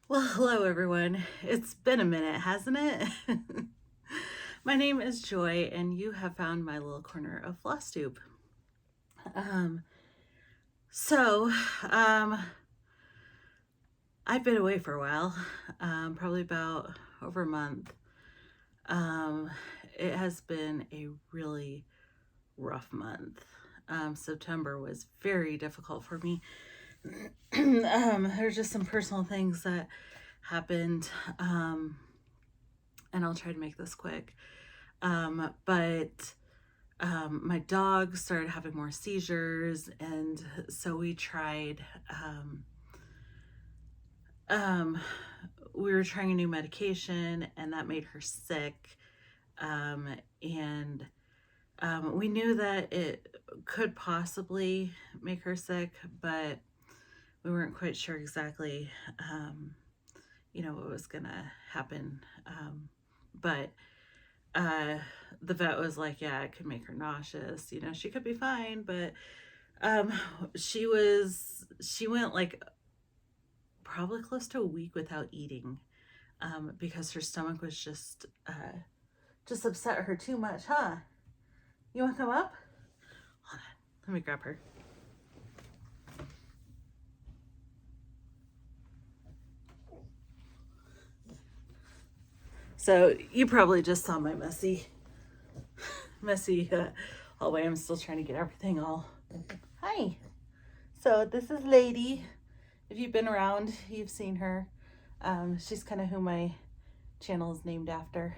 Well, hello everyone. It's been a minute, hasn't it? My name is Joy, and you have found my little corner of Flosstube. Um, so, um, I've been away for a while, probably about over a month. Um, it has been a really rough month. September was very difficult for me. There's just some personal things that happened, and I'll try to make this quick. But my dog started having more seizures, and so we tried. Um, we were trying a new medication, and that made her sick. Um, and we knew that it could possibly make her sick, but we weren't quite sure exactly, what was gonna happen. But uh, the vet was like, yeah, it could make her nauseous. She could be fine, but um, she went like probably close to a week without eating, because her stomach was just upset her too much, huh? You want to come up? Hold on, let me grab her. So you probably just saw my messy hallway. I'm still trying to get everything all. Hi. So this is Lady. If you've been around, you've seen her. She's kind of who my channel is named after.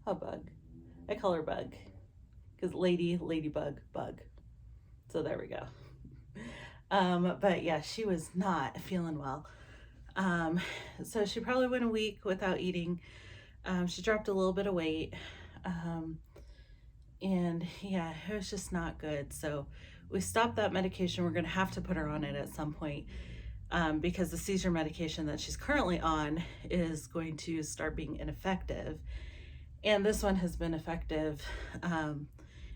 A bug. I call her Bug because ladybug, bug. So there we go. But yeah, she was not feeling well. Um, so she probably went a week without eating. She dropped a little bit of weight. Um, and yeah, it was just not good. So we stopped that medication. We're going to have to put her on it at some point, because the seizure medication that she's currently on is going to start being ineffective. And this one has been effective,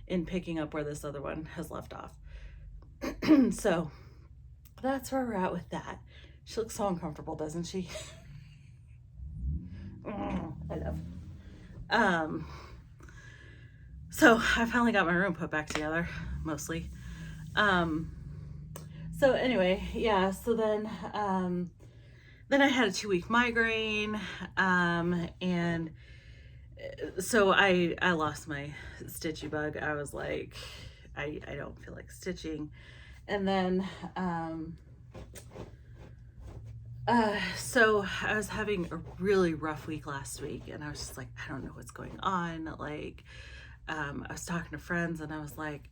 in picking up where this other one has left off. So that's where we're at with that. She looks so uncomfortable, doesn't she? I know. Um, so I finally got my room put back together, mostly. Um, so anyway, yeah. So then I had a 2 week migraine, and so I lost my stitchy bug. I was like, I don't feel like stitching, and then so I was having a really rough week last week, and I was just like, I don't know what's going on. Like, I was talking to friends, and I was like,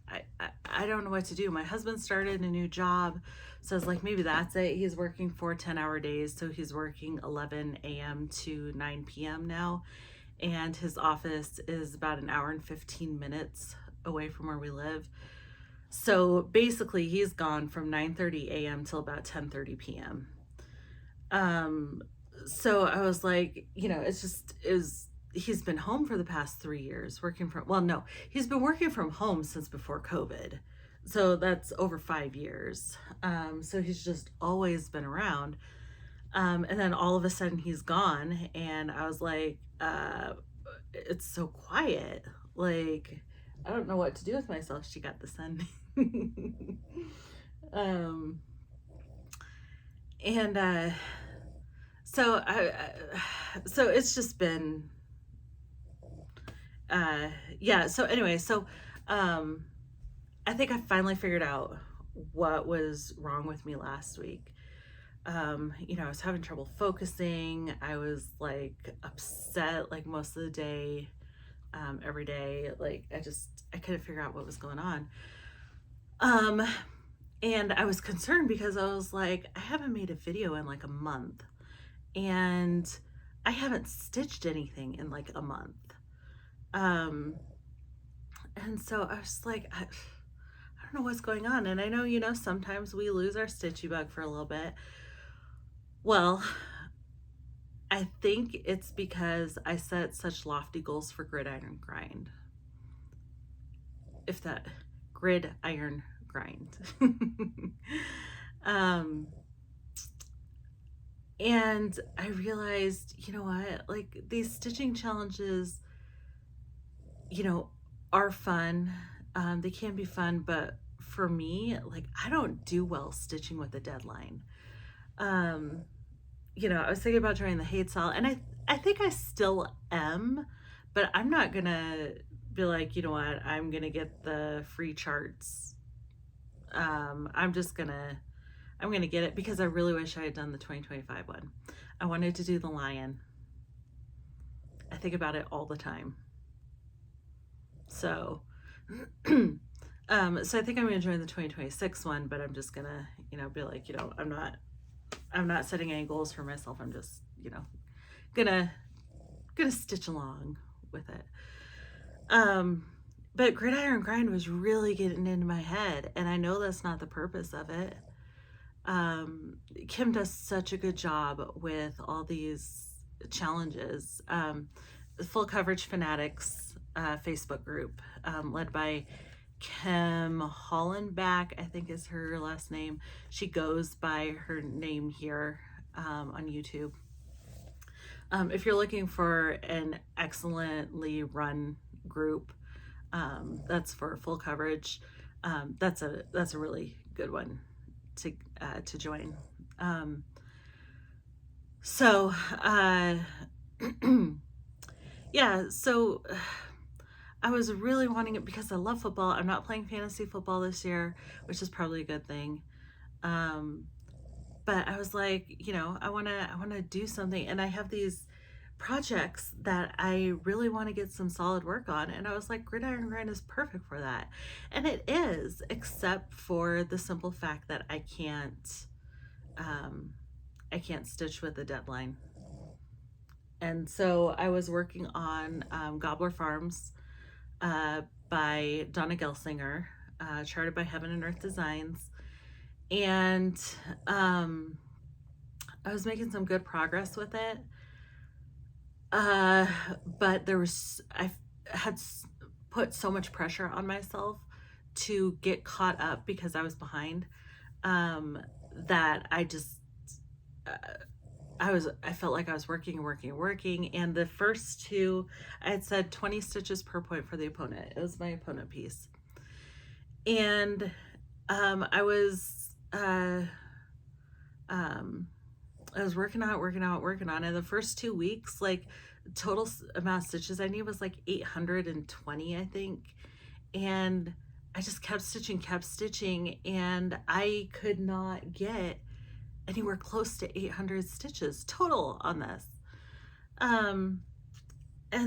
I don't know what to do. My husband started a new job, so I was like, maybe that's it. He's working 4 10-hour days, so he's working 11 a.m. to 9 p.m. now, and his office is about an hour and 15 minutes away from where we live. So basically, he's gone from 9:30 a.m. till about 10:30 p.m. Um, so I was like, it's just is he's been home for the past 3 years working from, well, no, he's been working from home since before COVID. So that's over 5 years. So he's just always been around. And then all of a sudden he's gone, and I was like, it's so quiet. Like, I don't know what to do with myself. She got the sun. um, and so so it's just been yeah. So anyway, so um, I think I finally figured out what was wrong with me last week. I was having trouble focusing. I was like upset like most of the day, every day. Like I couldn't figure out what was going on. Um, and I was concerned because I was like, I haven't made a video in like a month, and I haven't stitched anything in like a month. Um, and so I was like, I don't know what's going on. And I know, sometimes we lose our stitchy bug for a little bit. Well, I think it's because I set such lofty goals for Gridiron Grind. If that Gridiron Grind. um, And I realized, you know what, like these stitching challenges, you know, are fun. They can be fun, but for me, like I don't do well stitching with a deadline. Um, you know, I was thinking about joining the hate cell, and I think I still am, but I'm not gonna be like, you know what, I'm gonna get the free charts. I'm just gonna I'm gonna get it because I really wish I had done the 2025 one. I wanted to do the lion. I think about it all the time. So, so I think I'm gonna join the 2026 one, but I'm just gonna, you know, be like, you know, I'm not setting any goals for myself. I'm just, you know, gonna stitch along with it. But Gridiron Grind was really getting into my head, and I know that's not the purpose of it. Kim does such a good job with all these challenges. The Full Coverage Fanatics Facebook group, led by Kim Hollenbach, I think is her last name. She goes by her name here on YouTube. If you're looking for an excellently run group, that's for full coverage. That's a really good one to join. So yeah, so I was really wanting it because I love football. I'm not playing fantasy football this year, which is probably a good thing. But I was like, you know, I want to do something, and I have these projects that I really want to get some solid work on, and I was like, Gridiron Grind is perfect for that. And it is, except for the simple fact that I can't stitch with a deadline. And so I was working on Gobbler Farms by Donna Gelsinger, charted by Heaven and Earth Designs. And I was making some good progress with it. But I had put so much pressure on myself to get caught up because I was behind, that I just, I felt like I was working. And the first two, I had said 20 stitches per point for the opponent. It was my opponent piece. And I was working on it. The first 2 weeks, like total amount of stitches I need was like 820, I think. And I just kept stitching, and I could not get anywhere close to 800 stitches total on this. And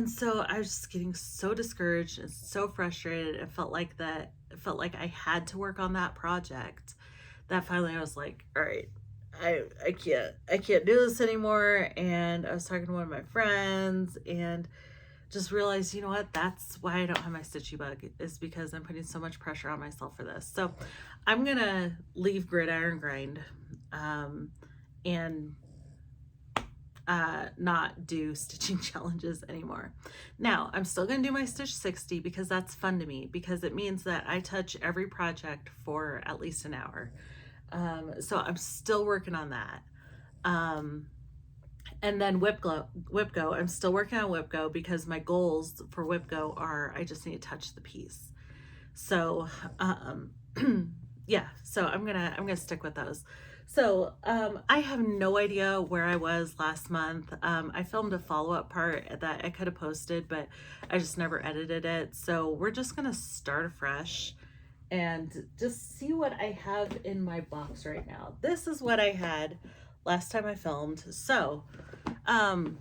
so I was just getting so discouraged and so frustrated. It felt like I had to work on that project, that finally I was like, all right, I can't do this anymore. And I was talking to one of my friends and just realized, you know what, that's why I don't have my Stitchy bug, is because I'm putting so much pressure on myself for this. So I'm gonna leave Gridiron Grind and not do stitching challenges anymore. Now I'm still gonna do my Stitch 60 because that's fun to me, because it means that I touch every project for at least an hour. So I'm still working on that. And then WhipGo, I'm still working on WhipGo because my goals for WhipGo are, I just need to touch the piece. So yeah, so I'm gonna stick with those. So I have no idea where I was last month. I filmed a follow-up part that I could have posted, but I just never edited it. So we're just gonna start afresh and just see what I have in my box right now. This is what I had last time I filmed. So I'm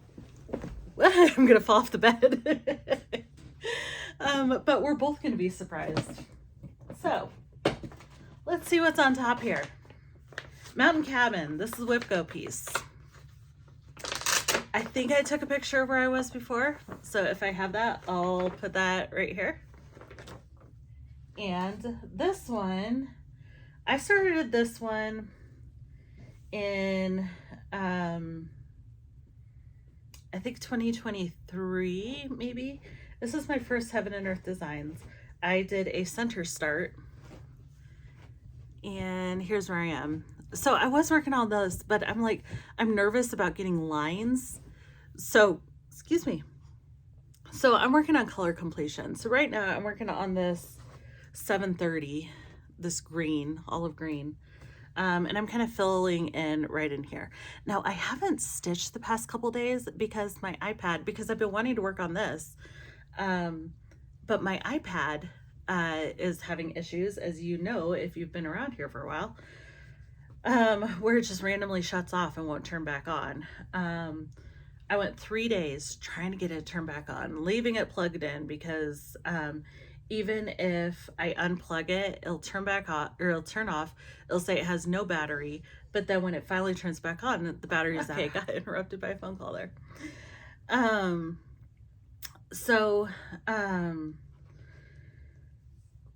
gonna fall off the bed. But we're both gonna be surprised. So let's see what's on top here. Mountain Cabin. This is WhipGo piece. I think I took a picture of where I was before, so if I have that, I'll put that right here. And this one, I started this one in I think 2023, maybe. This is my first Heaven and Earth Designs. I did a center start, and here's where I am. so I was working on this, but I'm nervous about getting lines. So, excuse me. So I'm working on color completion. So right now I'm working on this 730, this green, olive green. And I'm kind of filling in right in here. Now I haven't stitched the past couple days because because I've been wanting to work on this. But my iPad is having issues, as you know, if you've been around here for a while, where it just randomly shuts off and won't turn back on. I went 3 days trying to get it turned back on, leaving it plugged in because even if I unplug it, it'll turn back on or it'll turn off. It'll say it has no battery, but then when it finally turns back on, the battery's okay. Got interrupted by a phone call there.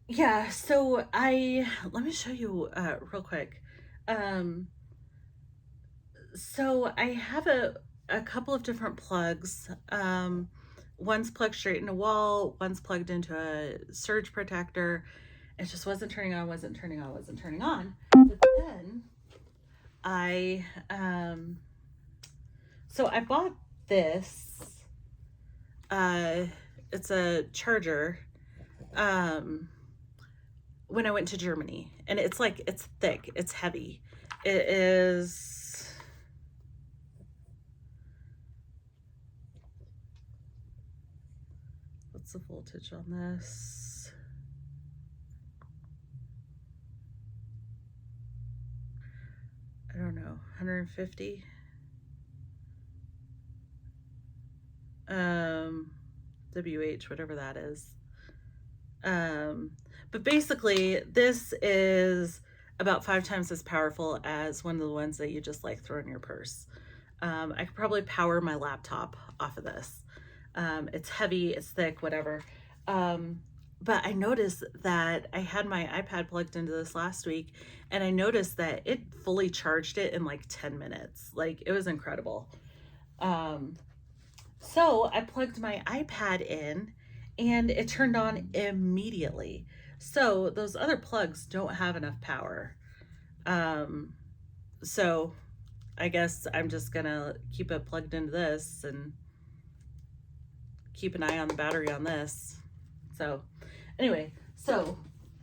Yeah, so let me show you real quick. So I have a couple of different plugs. One's plugged straight into a wall, one's plugged into a surge protector. It just wasn't turning on. But then so I bought this. It's a charger. When I went to Germany, and it's thick, it's heavy. It is, what's the voltage on this? I don't know, 150. WH, whatever that is. But basically this is about 5 times as powerful as one of the ones that you just throw in your purse. I could probably power my laptop off of this. It's heavy, it's thick, whatever. But I noticed that I had my iPad plugged into this last week, and I noticed that it fully charged it in 10 minutes. It was incredible. So I plugged my iPad in and it turned on immediately. So those other plugs don't have enough power. So I guess I'm just gonna keep it plugged into this and keep an eye on the battery on this. So anyway, so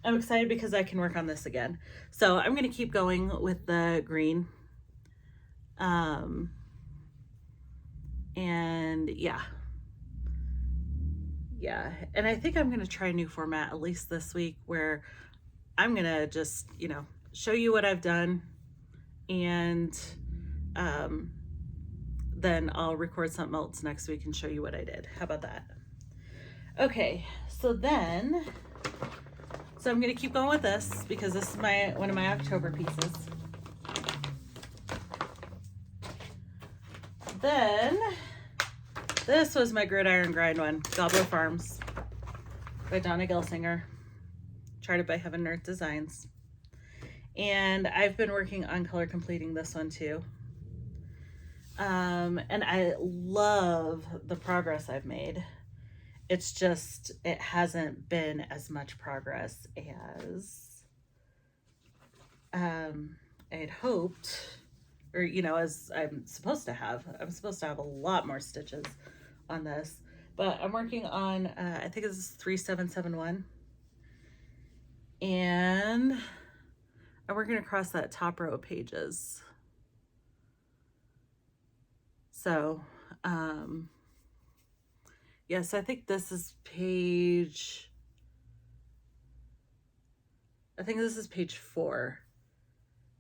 I'm excited because I can work on this again. So I'm gonna keep going with the green. And yeah, and I think I'm gonna try a new format at least this week, where I'm gonna just show you what I've done, and then I'll record something else next week and show you what I did. How about that? Okay, so I'm gonna keep going with this because this is one of my October pieces. Then this was my Gridiron grind one, Gobbler Farms by Donna Gelsinger, charted by Heaven Earth Designs. And I've been working on color completing this one too. And I love the progress I've made. It's just, it hasn't been as much progress as I had hoped, or as I'm supposed to have. I'm supposed to have a lot more stitches on this, but I'm working on I think this is 3771, and I'm working across that top row of pages. So yes, I think this is page 4.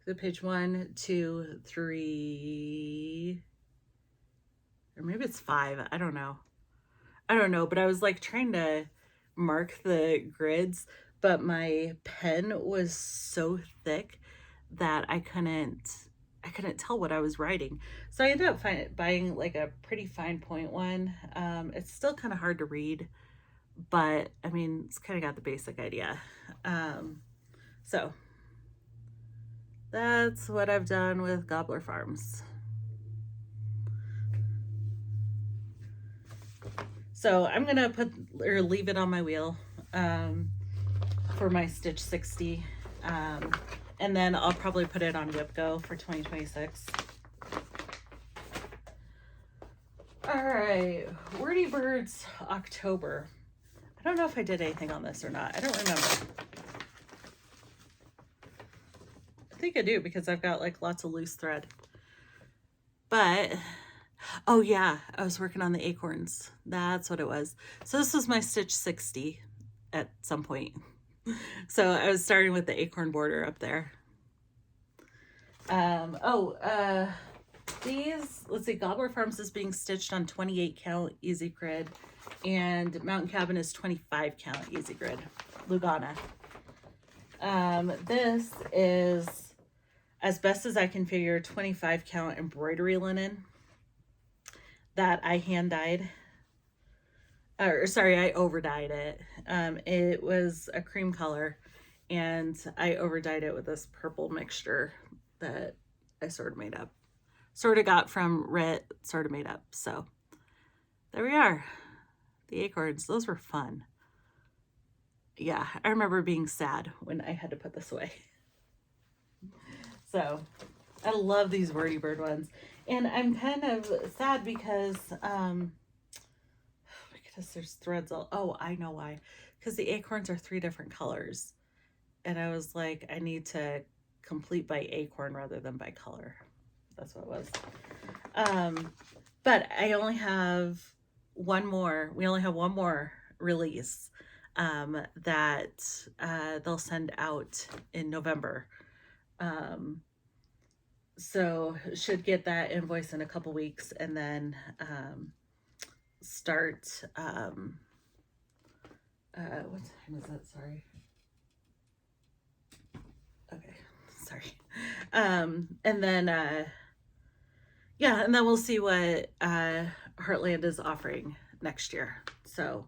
So page 1, 2, 3, or maybe it's 5. I don't know, but I was trying to mark the grids, but my pen was so thick that I couldn't tell what I was writing. So I ended up buying a pretty fine point one. It's still kind of hard to read, but I mean, it's kind of got the basic idea. So that's what I've done with Gobbler Farms. So I'm gonna leave it on my wheel for my Stitch 60. And then I'll probably put it on WhipGo for 2026. All right, Wordy Birds October. I don't know if I did anything on this or not. I don't remember. I think I do because I've got like lots of loose thread. But, oh yeah, I was working on the acorns. That's what it was. So this was my Stitch 60 at some point. So I was starting with the acorn border up there. These, let's see, Gobbler Farms is being stitched on 28 count easy grid, and Mountain Cabin is 25 count easy grid, Lugana. This is, as best as I can figure, 25 count embroidery linen that I hand dyed. Or sorry, I over dyed it. It was a cream color, and I over dyed it with this purple mixture that I sort of made up. Sort of got from Rit, sort of made up. So there we are. The acorns, those were fun. Yeah, I remember being sad when I had to put this away. So I love these Wordy Bird ones. And I'm kind of sad because, because there's threads all, oh, I know why. Because the acorns are 3 different colors. And I was like, I need to complete by acorn rather than by color. That's what it was. But I only have one more. We only have one more release that they'll send out in November. So should get that invoice in a couple weeks, and then start. What time is it? Sorry. Okay, sorry. And then yeah, and then we'll see what Heartland is offering next year. So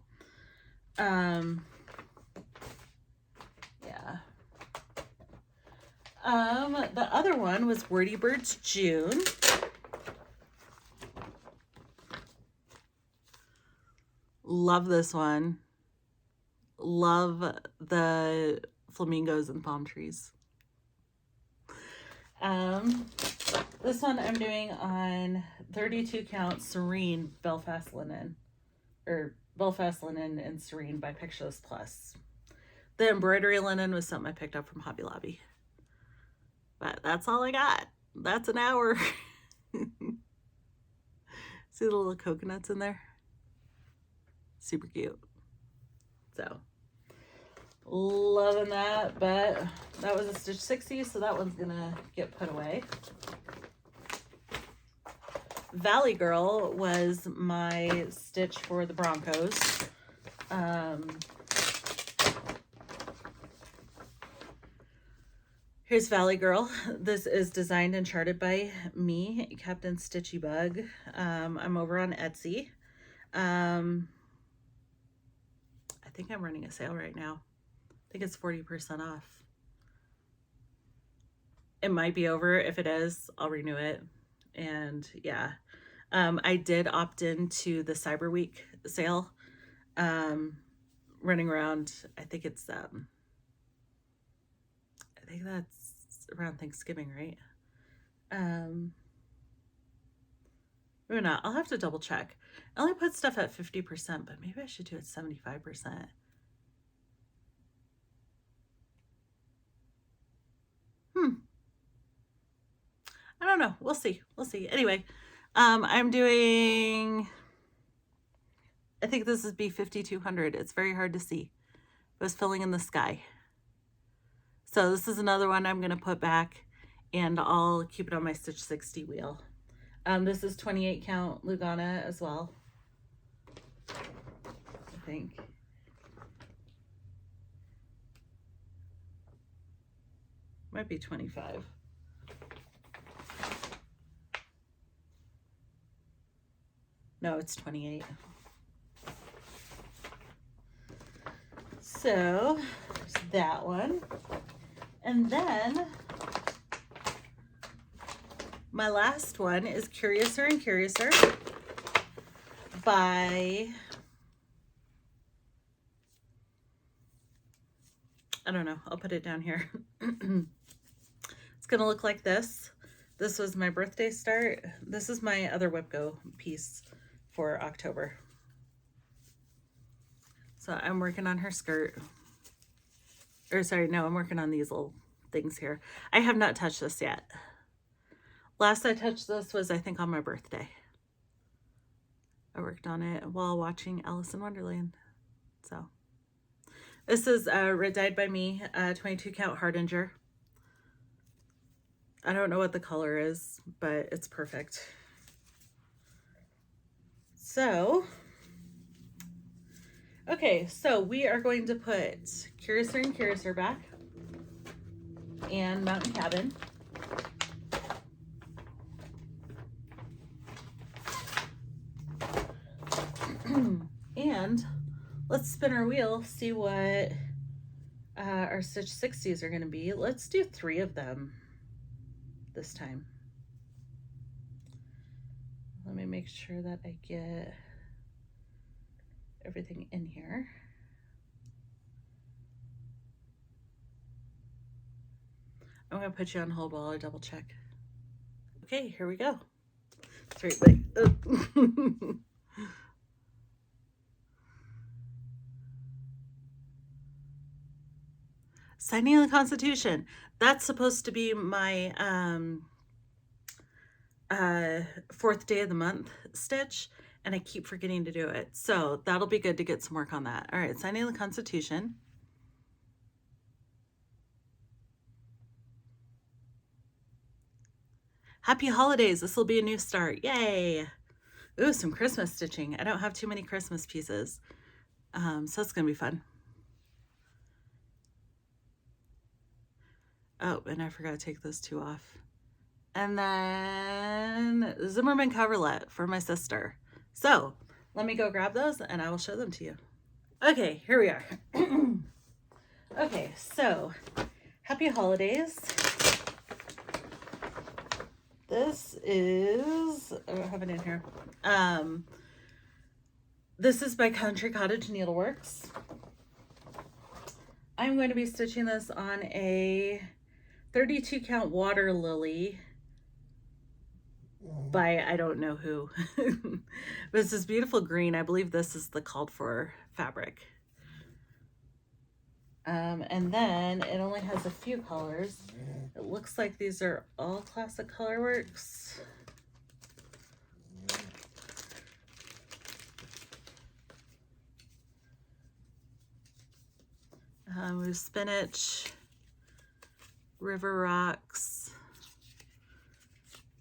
yeah. The other one was Wordy Birds June. Love this one. Love the flamingos and palm trees. This one I'm doing on 32 count Serene Belfast linen, or Belfast linen and Serene by Pictures Plus. The embroidery linen was something I picked up from Hobby Lobby. But that's all I got. That's an hour. See the little coconuts in there? Super cute. So, loving that, but that was a Stitch 60, so that one's gonna get put away. Valley Girl was my stitch for the Broncos. Here's Valley Girl. This is designed and charted by me, Captain Stitchy Bug. I'm over on Etsy. I think I'm running a sale right now. I think it's 40% off. It might be over. If it is, I'll renew it. And yeah, I did opt into the Cyber Week sale. Running around, I think it's I think that's around Thanksgiving, right? Maybe not. I'll have to double check. I only put stuff at 50%, but maybe I should do it 75%. I don't know. We'll see. We'll see. Anyway, I'm doing, I think this is B5200. It's very hard to see. It was filling in the sky. So this is another one I'm going to put back, and I'll keep it on my Stitch 60 wheel. This is 28 count Lugana as well, I think. Might be 25. No, it's 28. So there's that one. And then my last one is Curiouser and Curiouser by, I don't know, I'll put it down here. gonna look like this. This was my birthday start. This is my other WhipGo piece for October. So I'm working on her skirt. Or sorry, no, I'm working on these little things here. I have not touched this yet. Last I touched this was, I think, on my birthday. I worked on it while watching Alice in Wonderland. So this is Red Dyed by Me, 22 count Hardinger. I don't know what the color is, but it's perfect. So, okay, so we are going to put Curiouser and Curiouser back and Mountain Cabin. And let's spin our wheel, see what our Stitch 60s are going to be. Let's do 3 of them this time. Let me make sure that I get everything in here. I'm going to put you on hold while I double check. Okay, here we go. 3, wait. Signing the Constitution. That's supposed to be my 4th day of the month stitch, and I keep forgetting to do it. So that'll be good to get some work on that. All right, signing the Constitution. Happy holidays. This will be a new start. Yay. Ooh, some Christmas stitching. I don't have too many Christmas pieces. So it's going to be fun. Oh, and I forgot to take those 2 off. And then Zimmerman coverlet for my sister. So let me go grab those and I will show them to you. Okay, here we are. Okay, so happy holidays. This is, I don't have it in here. This is by Country Cottage Needleworks. I'm going to be stitching this on a 32 count water lily by I don't know who. But it's this beautiful green. I believe this is the called for fabric. And then it only has a few colors. It looks like these are all Classic Colorworks. We have spinach, river rocks,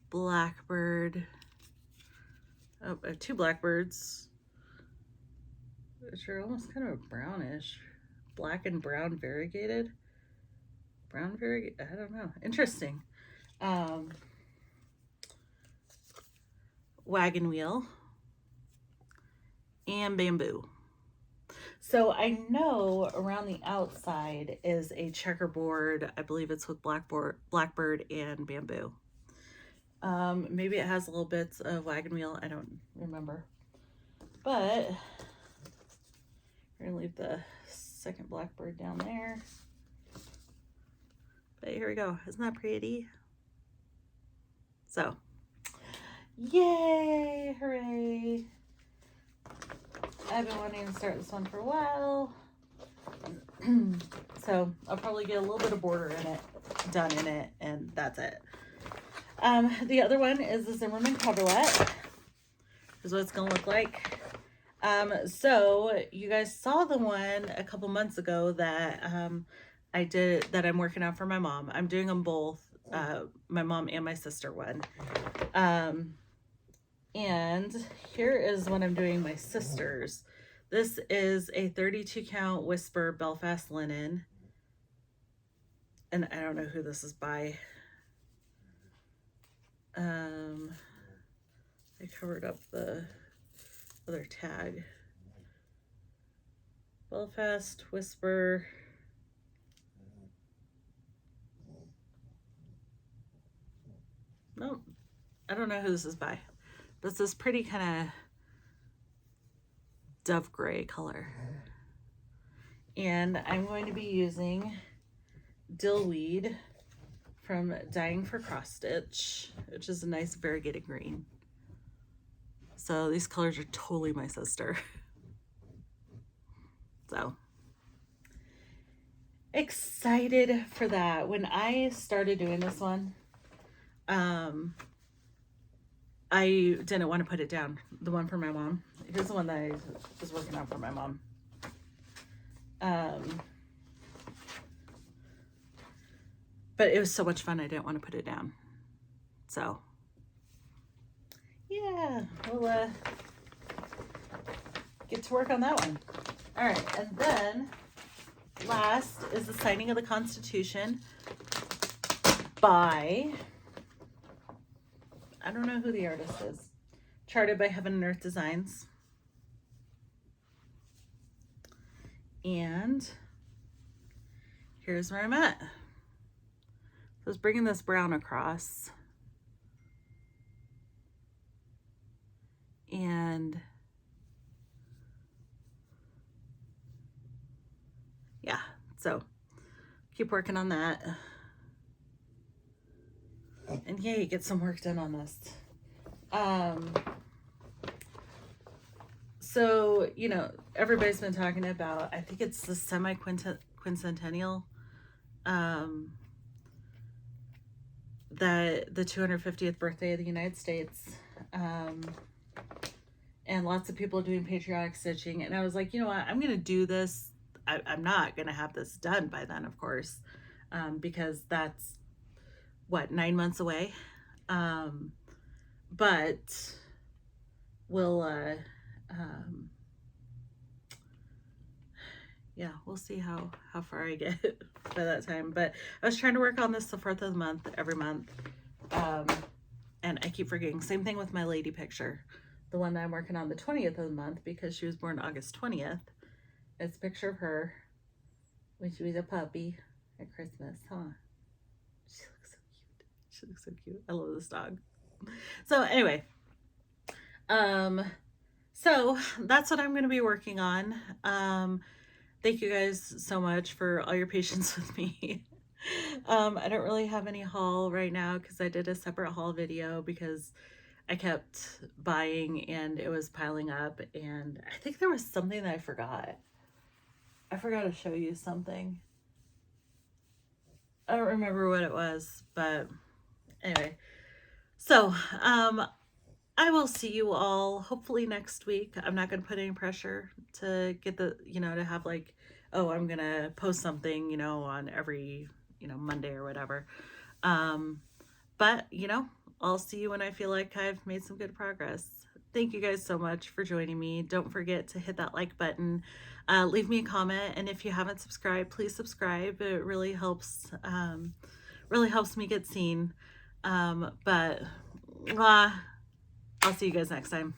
blackbird. Oh, I have 2 blackbirds, which are almost kind of brownish. Black and brown variegated. Brown variegated, I don't know. Interesting. Wagon wheel and bamboo. So I know around the outside is a checkerboard. I believe it's with blackbird and bamboo. Maybe it has little bits of wagon wheel. I don't remember. But we're gonna leave the second blackbird down there. But here we go. Isn't that pretty? So, yay! Hooray! I've been wanting to start this one for a while. So I'll probably get a little bit of border in it, done in it, and that's it. The other one is the Zimmerman coverlet. This is what it's gonna look like. So you guys saw the one a couple months ago that I did, that I'm working on for my mom. I'm doing them both, my mom and my sister one. And here is what I'm doing my sister's. This is a 32 count Whisper Belfast linen. And I don't know who this is by. I covered up the other tag. Belfast Whisper. Nope. I don't know who this is by. But it's this pretty kind of dove gray color. And I'm going to be using Dillweed from Dying for Cross Stitch, which is a nice variegated green. So these colors are totally my sister. So excited for that. When I started doing this one, I didn't want to put it down. The one for my mom. Here's the one that I was working on for my mom. But it was so much fun, I didn't want to put it down. So, yeah, we'll get to work on that one. All right, and then last is the signing of the Constitution by, I don't know who the artist is, charted by Heaven and Earth Designs. And here's where I'm at. So I was bringing this brown across. And yeah, so keep working on that. And yay, get some work done on this. So, you know, everybody's been talking about, I think it's the semi-quincentennial, that the 250th birthday of the United States, and lots of people doing patriotic stitching. And I was like, you know what, I'm going to do this. I'm not going to have this done by then, of course, because that's, what, 9 months away. But we'll, yeah, we'll see how far I get by that time. But I was trying to work on this the 4th of the month, every month. And I keep forgetting. Same thing with my lady picture. The one that I'm working on the 20th of the month, because she was born August 20th. It's a picture of her when she was a puppy at Christmas, huh? She looks so cute. She looks so cute. I love this dog. So anyway, so that's what I'm going to be working on. Thank you guys so much for all your patience with me. I don't really have any haul right now because I did a separate haul video because I kept buying and it was piling up, and I think there was something that I forgot. I forgot to show you something. I don't remember what it was, but anyway. So, I will see you all hopefully next week. I'm not going to put any pressure to get the, you know, to have like, oh, I'm going to post something, you know, on every, you know, Monday or whatever. But, you know, I'll see you when I feel like I've made some good progress. Thank you guys so much for joining me. Don't forget to hit that like button. Leave me a comment. And if you haven't subscribed, please subscribe. It really helps me get seen. But I'll see you guys next time.